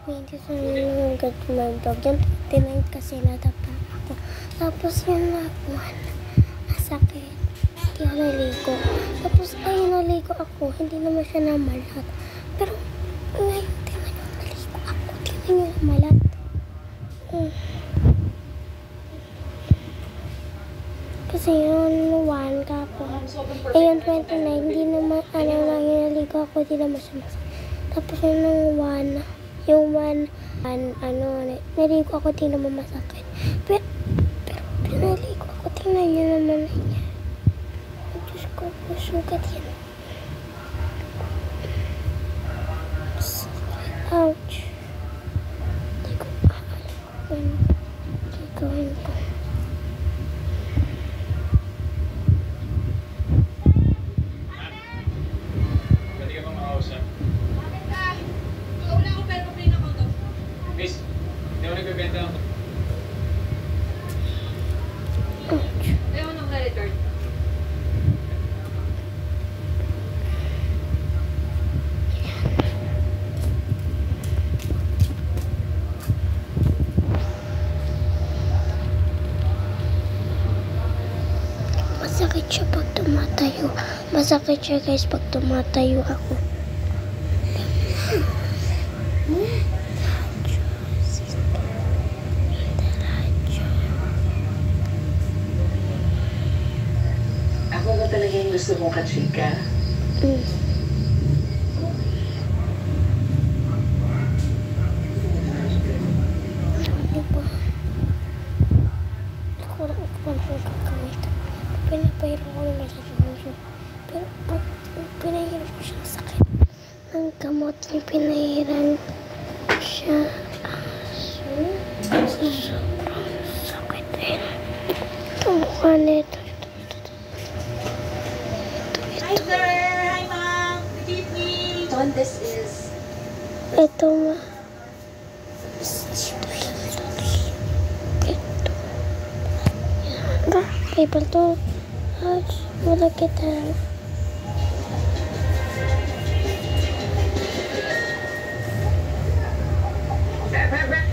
20 sa yung mag-vlog. Yung 29 kasi natapa ako. Tapos yung nag-1, masakit. Hindi ako naligo. Tapos ay naligo ako. Hindi naman siya namalat. Pero ngayon, tingnan yung naligo ako. Tingnan yung namalat. Kasi yung 1 kapon. Eh yung 29, hindi naman, lang yung naligo ako. Hindi naman siya masakit. Tapos yung 1, naligo ako, di naman masakit. Pero pinaligo ako, tingnan nyo naman na niya. Diyos ko, sugat yan. Ouch. Hindi ko pa alam gagawin ko. Pwede ka bang makausap? Wala ako pero papain ako to. Miss, hindi ako nagbibenta ako. Ayaw ko nang na-return. Masakit siya pag tumatayo. Masakit siya guys pag tumatayo ako. Ako ba talaga yung gusto mong kachika? Ano ba? Ako lang gagawin. Pinapahiram ko naman sa suso. Pero pag pinahiram ko siya sakit. Ang gamot yung pinahiram siya. Sobrang sakit eh. Ito mukha nito. Hi sir! Hi ma'am! Good evening! Ton, this is... Ito ma. Ito. Yan. Paper to. Wala kita. Back!